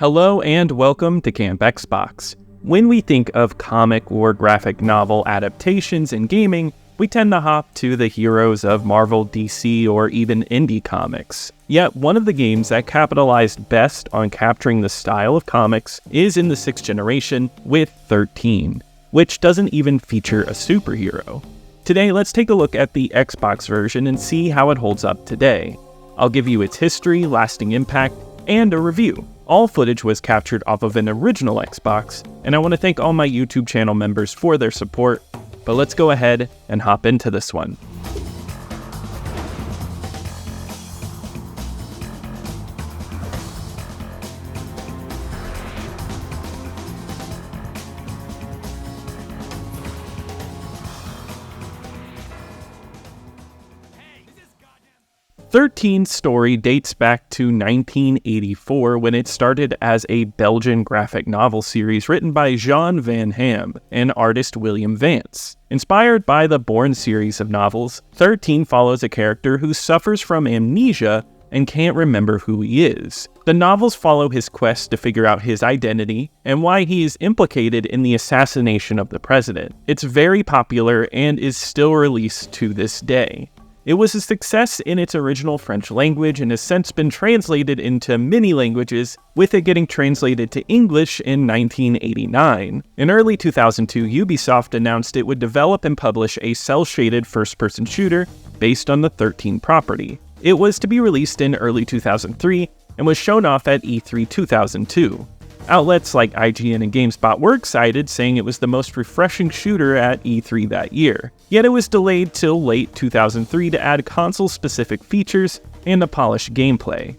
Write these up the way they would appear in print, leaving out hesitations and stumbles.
Hello and welcome to Camp Xbox. When we think of comic or graphic novel adaptations in gaming, we tend to hop to the heroes of Marvel, DC, or even indie comics. Yet one of the games that capitalized best on capturing the style of comics is in the 6th generation with XIII, which doesn't even feature a superhero. Today, let's take a look at the Xbox version and see how it holds up today. I'll give you its history, lasting impact, and a review. All footage was captured off of an original Xbox, and I want to thank all my YouTube channel members for their support, but let's go ahead and hop into this one. XIII's story dates back to 1984 when it started as a Belgian graphic novel series written by Jean Van Ham and artist William Vance. Inspired by the Bourne series of novels, XIII follows a character who suffers from amnesia and can't remember who he is. The novels follow his quest to figure out his identity and why he is implicated in the assassination of the president. It's very popular and is still released to this day. It was a success in its original French language and has since been translated into many languages, with it getting translated to English in 1989. In early 2002, Ubisoft announced it would develop and publish a cel-shaded first-person shooter based on the XIII property. It was to be released in early 2003 and was shown off at E3 2002. Outlets like IGN and GameSpot were excited, saying it was the most refreshing shooter at E3 that year. Yet it was delayed till late 2003 to add console-specific features and a polished gameplay.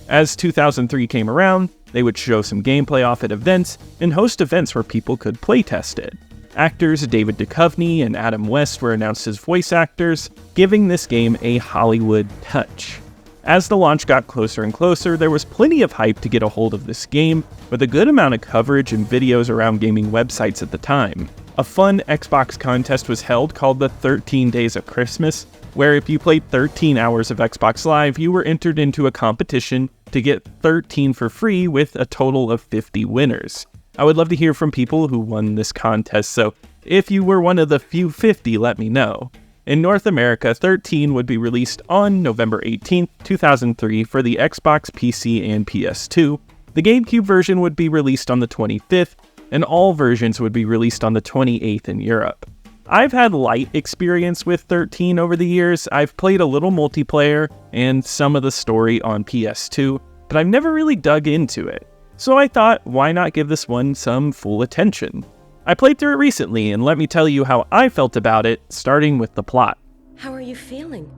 As 2003 came around, they would show some gameplay off at events and host events where people could playtest it. Actors David Duchovny and Adam West were announced as voice actors, giving this game a Hollywood touch. As the launch got closer and closer, there was plenty of hype to get a hold of this game, with a good amount of coverage and videos around gaming websites at the time. A fun Xbox contest was held called the 13 Days of Christmas, where if you played 13 hours of Xbox Live, you were entered into a competition to get 13 for free with a total of 50 winners. I would love to hear from people who won this contest, so if you were one of the few 50, let me know. In North America, XIII would be released on November 18, 2003 for the Xbox, PC, and PS2. The GameCube version would be released on the 25th, and all versions would be released on the 28th in Europe. I've had light experience with XIII over the years. I've played a little multiplayer and some of the story on PS2, but I've never really dug into it. So I thought, why not give this one some full attention? I played through it recently, and let me tell you how I felt about it, starting with the plot. How are you feeling?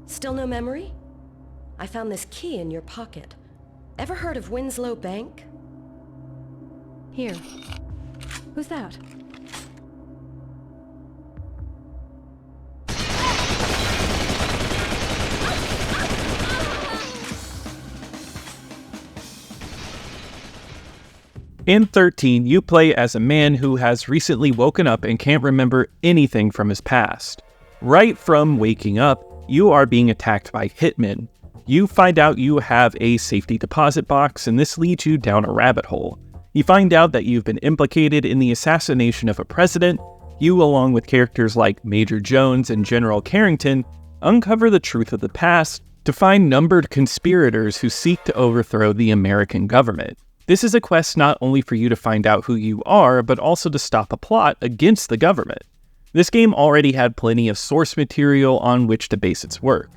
Still no memory? I found this key in your pocket. Ever heard of Winslow Bank? Here. Who's that? In XIII, you play as a man who has recently woken up and can't remember anything from his past. Right from waking up, you are being attacked by hitmen. You find out you have a safety deposit box, and this leads you down a rabbit hole. You find out that you've been implicated in the assassination of a president. You, along with characters like Major Jones and General Carrington, uncover the truth of the past to find numbered conspirators who seek to overthrow the American government. This is a quest not only for you to find out who you are, but also to stop a plot against the government. This game already had plenty of source material on which to base its work.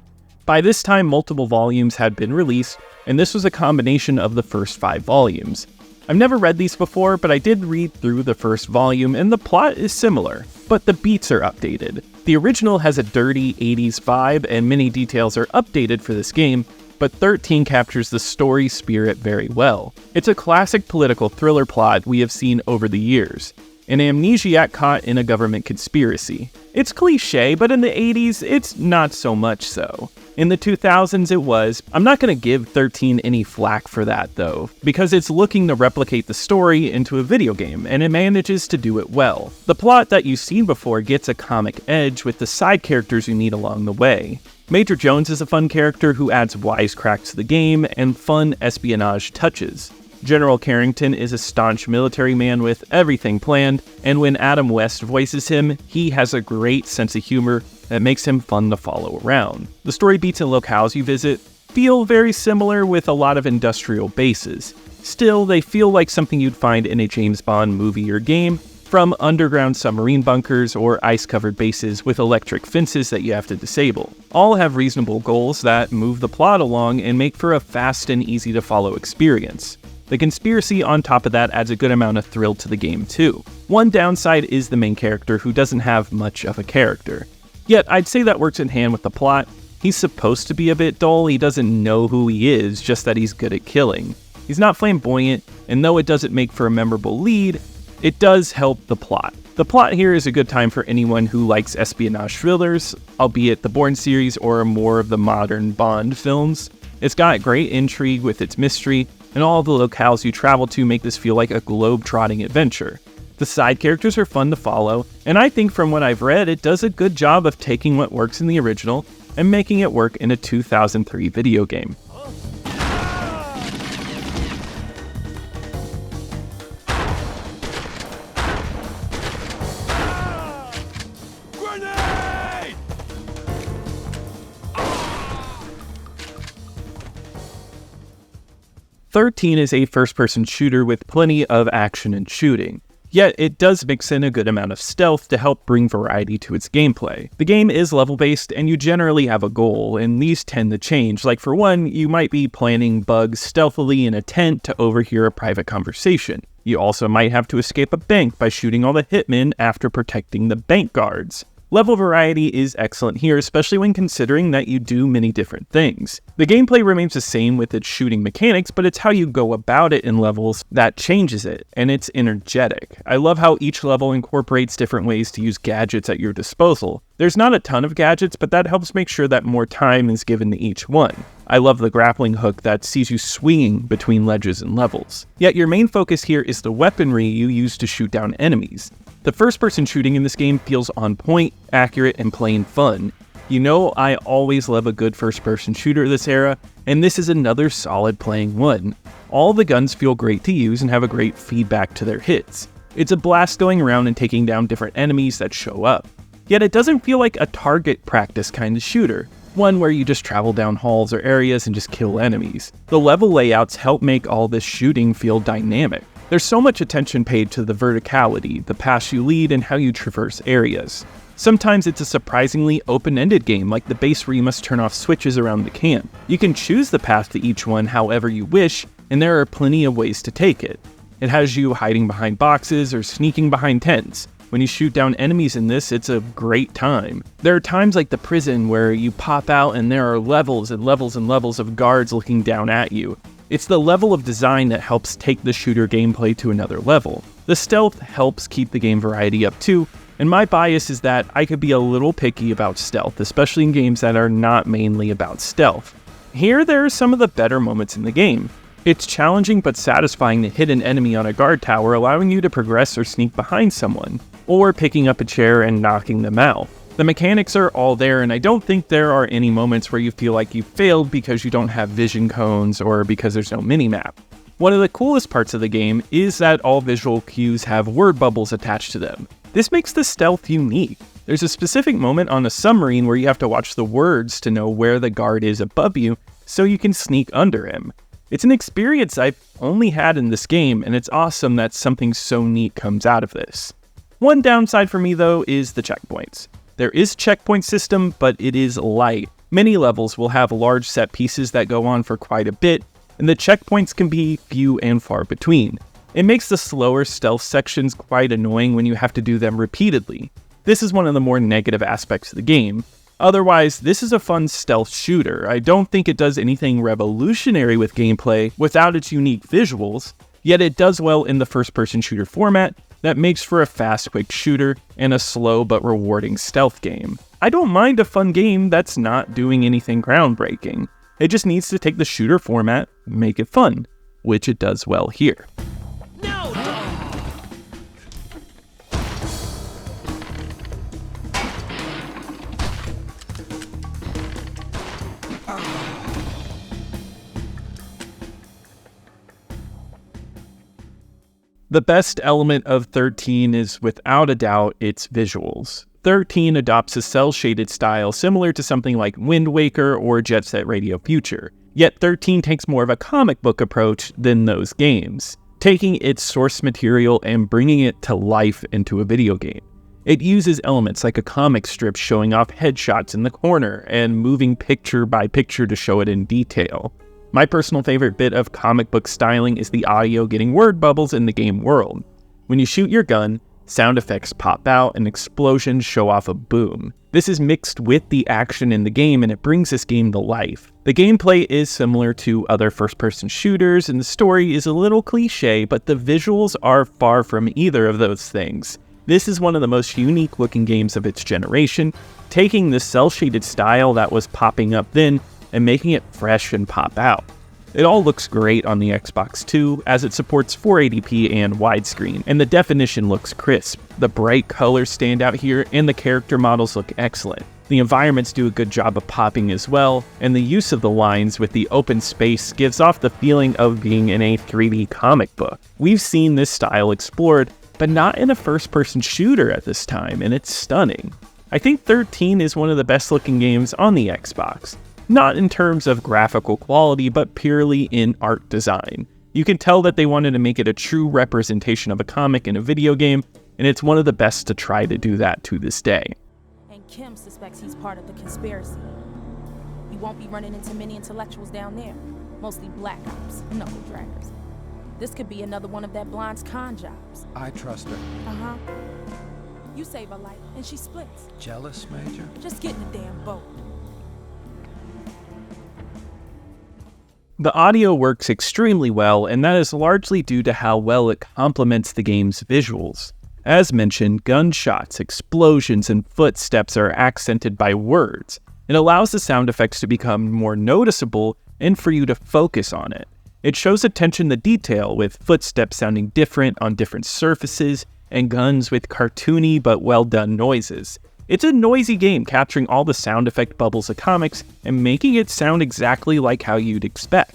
By this time, multiple volumes had been released, and this was a combination of the first 5 volumes. I've never read these before, but I did read through the first volume, and the plot is similar, but the beats are updated. The original has a dirty 80s vibe, and many details are updated for this game, but XIII captures the story spirit very well. It's a classic political thriller plot we have seen over the years. An amnesiac caught in a government conspiracy. It's cliche, but in the 80s, it's not so much so. In the 2000s, it was. I'm not going to give XIII any flack for that, though, because it's looking to replicate the story into a video game, and it manages to do it well. The plot that you've seen before gets a comic edge with the side characters you meet along the way. Major Jones is a fun character who adds wisecracks to the game and fun espionage touches. General Carrington is a staunch military man with everything planned, and when Adam West voices him, he has a great sense of humor that makes him fun to follow around. The story beats and locales you visit feel very similar with a lot of industrial bases. Still, they feel like something you'd find in a James Bond movie or game, from underground submarine bunkers or ice-covered bases with electric fences that you have to disable. All have reasonable goals that move the plot along and make for a fast and easy-to-follow experience. The conspiracy on top of that adds a good amount of thrill to the game too. One downside is the main character, who doesn't have much of a character. Yet, I'd say that works in hand with the plot. He's supposed to be a bit dull, he doesn't know who he is, just that he's good at killing. He's not flamboyant, and though it doesn't make for a memorable lead, it does help the plot. The plot here is a good time for anyone who likes espionage thrillers, albeit the Bourne series or more of the modern Bond films. It's got great intrigue with its mystery, and all the locales you travel to make this feel like a globe-trotting adventure. The side characters are fun to follow, and I think from what I've read, it does a good job of taking what works in the original and making it work in a 2003 video game. XIII is a first-person shooter with plenty of action and shooting. Yet, it does mix in a good amount of stealth to help bring variety to its gameplay. The game is level-based, and you generally have a goal, and these tend to change. Like for one, you might be planting bugs stealthily in a tent to overhear a private conversation. You also might have to escape a bank by shooting all the hitmen after protecting the bank guards. Level variety is excellent here, especially when considering that you do many different things. The gameplay remains the same with its shooting mechanics, but it's how you go about it in levels that changes it, and it's energetic. I love how each level incorporates different ways to use gadgets at your disposal. There's not a ton of gadgets, but that helps make sure that more time is given to each one. I love the grappling hook that sees you swinging between ledges and levels. Yet your main focus here is the weaponry you use to shoot down enemies. The first-person shooting in this game feels on point, accurate, and plain fun. You know I always love a good first-person shooter this era, and this is another solid playing one. All the guns feel great to use and have a great feedback to their hits. It's a blast going around and taking down different enemies that show up. Yet it doesn't feel like a target practice kind of shooter, one where you just travel down halls or areas and just kill enemies. The level layouts help make all this shooting feel dynamic. There's so much attention paid to the verticality, the paths you lead, and how you traverse areas. Sometimes it's a surprisingly open-ended game, like the base where you must turn off switches around the camp. You can choose the path to each one however you wish, and there are plenty of ways to take it. It has you hiding behind boxes or sneaking behind tents. When you shoot down enemies in this, it's a great time. There are times like the prison where you pop out and there are levels and levels and levels of guards looking down at you. It's the level of design that helps take the shooter gameplay to another level. The stealth helps keep the game variety up too, and my bias is that I could be a little picky about stealth, especially in games that are not mainly about stealth. Here, there are some of the better moments in the game. It's challenging but satisfying to hit an enemy on a guard tower, allowing you to progress or sneak behind someone, or picking up a chair and knocking them out. The mechanics are all there, and I don't think there are any moments where you feel like you failed because you don't have vision cones or because there's no minimap. One of the coolest parts of the game is that all visual cues have word bubbles attached to them. This makes the stealth unique. There's a specific moment on a submarine where you have to watch the words to know where the guard is above you so you can sneak under him. It's an experience I've only had in this game, and it's awesome that something so neat comes out of this. One downside for me though is the checkpoints. There is a checkpoint system, but it is light. Many levels will have large set pieces that go on for quite a bit, and the checkpoints can be few and far between. It makes the slower stealth sections quite annoying when you have to do them repeatedly. This is one of the more negative aspects of the game. Otherwise, this is a fun stealth shooter. I don't think it does anything revolutionary with gameplay without its unique visuals, yet it does well in the first-person shooter format that makes for a fast, quick shooter and a slow but rewarding stealth game. I don't mind a fun game that's not doing anything groundbreaking. It just needs to take the shooter format, make it fun, which it does well here. The best element of 13 is without a doubt its visuals. 13 adopts a cel-shaded style similar to something like Wind Waker or Jet Set Radio Future, yet 13 takes more of a comic book approach than those games, taking its source material and bringing it to life into a video game. It uses elements like a comic strip showing off headshots in the corner and moving picture by picture to show it in detail. My personal favorite bit of comic book styling is the audio getting word bubbles in the game world. When you shoot your gun, sound effects pop out and explosions show off a boom. This is mixed with the action in the game and it brings this game to life. The gameplay is similar to other first-person shooters and the story is a little cliche, but the visuals are far from either of those things. This is one of the most unique looking games of its generation, taking the cel-shaded style that was popping up then and making it fresh and pop out. It all looks great on the Xbox too, as it supports 480p and widescreen, and the definition looks crisp. The bright colors stand out here, and the character models look excellent. The environments do a good job of popping as well, and the use of the lines with the open space gives off the feeling of being in a 3D comic book. We've seen this style explored, but not in a first-person shooter at this time, and it's stunning. I think 13 is one of the best looking games on the Xbox. Not in terms of graphical quality, but purely in art design. You can tell that they wanted to make it a true representation of a comic in a video game, and it's one of the best to try to do that to this day. And Kim suspects he's part of the conspiracy. You won't be running into many intellectuals down there, mostly black ops, knuckle-draggers. This could be another one of that blonde's con jobs. I trust her. Uh-huh. You save her life, and she splits. Jealous, Major? Just get in the damn boat. The audio works extremely well, and that is largely due to how well it complements the game's visuals. As mentioned, gunshots, explosions, and footsteps are accented by words. It allows the sound effects to become more noticeable and for you to focus on it. It shows attention to detail, with footsteps sounding different on different surfaces, and guns with cartoony but well-done noises. It's a noisy game, capturing all the sound effect bubbles of comics and making it sound exactly like how you'd expect.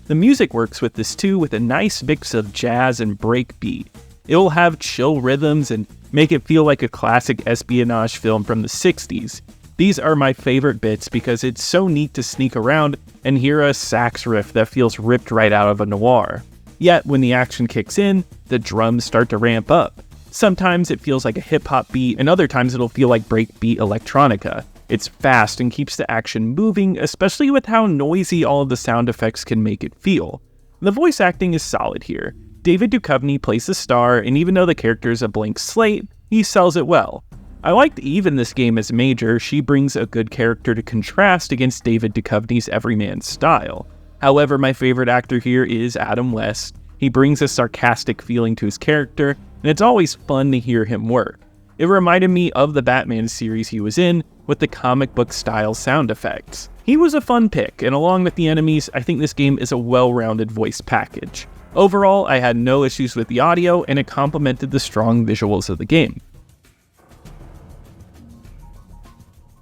The music works with this too, with a nice mix of jazz and breakbeat. It'll have chill rhythms and make it feel like a classic espionage film from the 60s. These are my favorite bits because it's so neat to sneak around and hear a sax riff that feels ripped right out of a noir. Yet when the action kicks in, the drums start to ramp up. Sometimes it feels like a hip-hop beat, and other times it'll feel like breakbeat electronica. It's fast and keeps the action moving, especially with how noisy all of the sound effects can make it feel. The voice acting is solid here. David Duchovny plays the star, and even though the character is a blank slate, he sells it well. I liked Eve in this game as Major. She brings a good character to contrast against David Duchovny's everyman style. However, my favorite actor here is Adam West. He brings a sarcastic feeling to his character, and it's always fun to hear him work. It reminded me of the Batman series he was in, with the comic book style sound effects. He was a fun pick, and along with the enemies, I think this game is a well-rounded voice package. Overall, I had no issues with the audio, and it complemented the strong visuals of the game.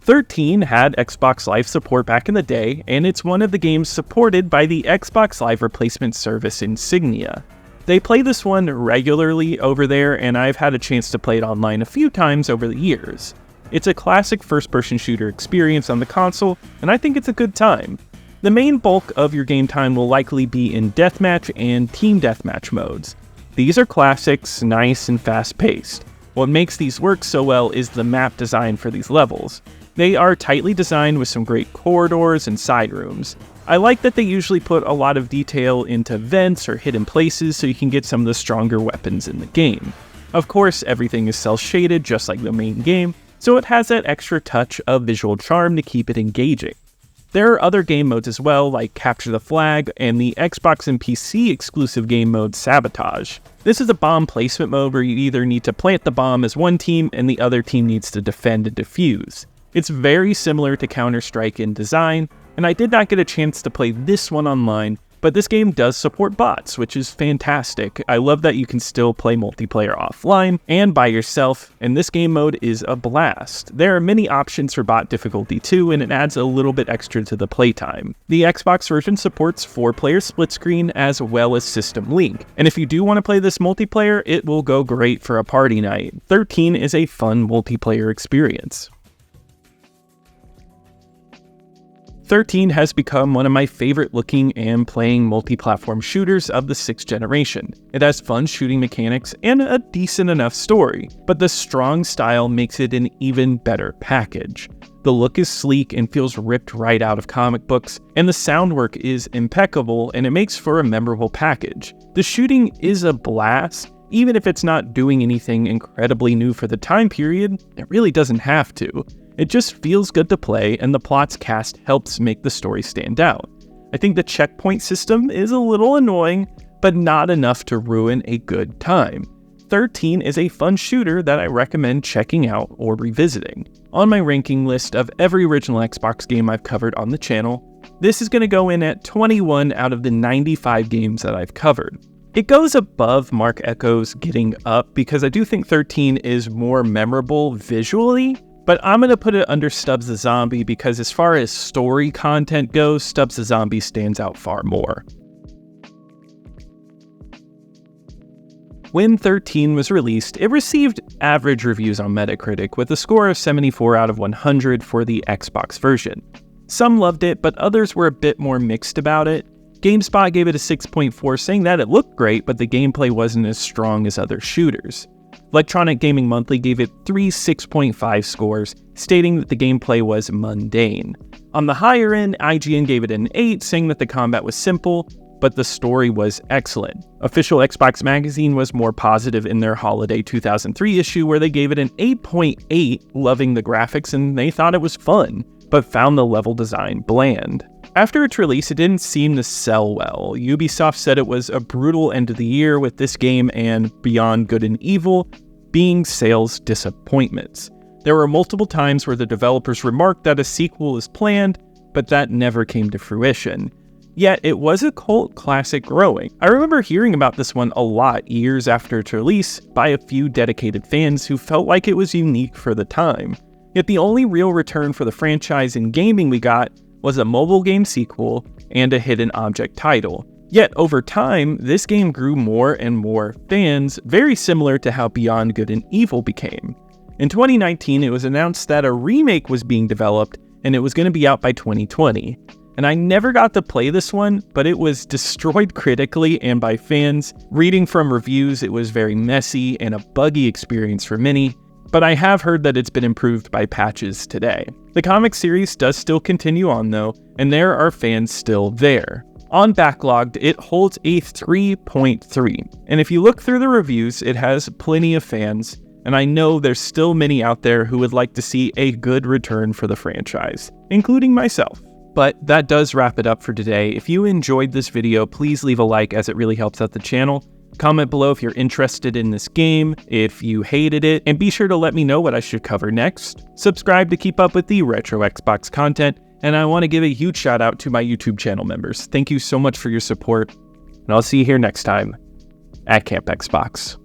13 had Xbox Live support back in the day, and it's one of the games supported by the Xbox Live replacement service Insignia. They play this one regularly over there, and I've had a chance to play it online a few times over the years. It's a classic first-person shooter experience on the console, and I think it's a good time. The main bulk of your game time will likely be in deathmatch and team deathmatch modes. These are classics, nice and fast-paced. What makes these work so well is the map design for these levels. They are tightly designed with some great corridors and side rooms. I like that they usually put a lot of detail into vents or hidden places so you can get some of the stronger weapons in the game. Of course, everything is cel-shaded just like the main game, so it has that extra touch of visual charm to keep it engaging. There are other game modes as well, like Capture the Flag and the Xbox and PC exclusive game mode Sabotage. This is a bomb placement mode where you either need to plant the bomb as one team and the other team needs to defend and defuse. It's very similar to Counter-Strike in design, and I did not get a chance to play this one online, But this game does support bots, which is fantastic. I love that you can still play multiplayer offline and by yourself, and this game mode is a blast. There are many options for bot difficulty too, and it adds a little bit extra to the playtime. The Xbox version supports 4-player split screen as well as System Link, and if you do want to play this multiplayer, it will go great for a party night. 13 is a fun multiplayer experience. 13 has become one of my favorite looking and playing multi-platform shooters of the 6th generation. It has fun shooting mechanics and a decent enough story, but the strong style makes it an even better package. The look is sleek and feels ripped right out of comic books, and the sound work is impeccable and it makes for a memorable package. The shooting is a blast. Even if it's not doing anything incredibly new for the time period, it really doesn't have to. It just feels good to play, and the plot's cast helps make the story stand out. I think the checkpoint system is a little annoying, but not enough to ruin a good time. 13 is a fun shooter that I recommend checking out or revisiting. On my ranking list of every original Xbox game I've covered on the channel, this is going to go in at 21 out of the 95 games that I've covered. It goes above Mark Echo's Getting Up because I do think 13 is more memorable visually, but I'm going to put it under Stubbs the Zombie because as far as story content goes, Stubbs the Zombie stands out far more. When 13 was released, it received average reviews on Metacritic with a score of 74 out of 100 for the Xbox version. Some loved it, but others were a bit more mixed about it. GameSpot gave it a 6.4, saying that it looked great, but the gameplay wasn't as strong as other shooters. Electronic Gaming Monthly gave it 3 6.5 scores, stating that the gameplay was mundane. On the higher end, IGN gave it an 8, saying that the combat was simple, but the story was excellent. Official Xbox Magazine was more positive in their holiday 2003 issue, where they gave it an 8.8, loving the graphics and they thought it was fun, but found the level design bland. After its release, it didn't seem to sell well. Ubisoft said it was a brutal end of the year with this game and Beyond Good and Evil being sales disappointments. There were multiple times where the developers remarked that a sequel is planned, but that never came to fruition. Yet it was a cult classic growing. I remember hearing about this one a lot years after its release by a few dedicated fans who felt like it was unique for the time. Yet the only real return for the franchise in gaming we got was a mobile game sequel and a hidden object title. Yet over time, this game grew more and more fans, very similar to how Beyond Good and Evil became. In 2019, it was announced that a remake was being developed and it was going to be out by 2020. And I never got to play this one, but it was destroyed critically and by fans. Reading from reviews, it was very messy and a buggy experience for many, but I have heard that it's been improved by patches today. The comic series does still continue on though, and there are fans still there. On Backlogged, it holds a 3.3, and if you look through the reviews, it has plenty of fans, and I know there's still many out there who would like to see a good return for the franchise, including myself. But that does wrap it up for today. If you enjoyed this video, please leave a like as it really helps out the channel. Comment below if you're interested in this game, if you hated it, and be sure to let me know what I should cover next. Subscribe to keep up with the retro Xbox content, and I want to give a huge shout out to my YouTube channel members. Thank you so much for your support, and I'll see you here next time at Camp Xbox.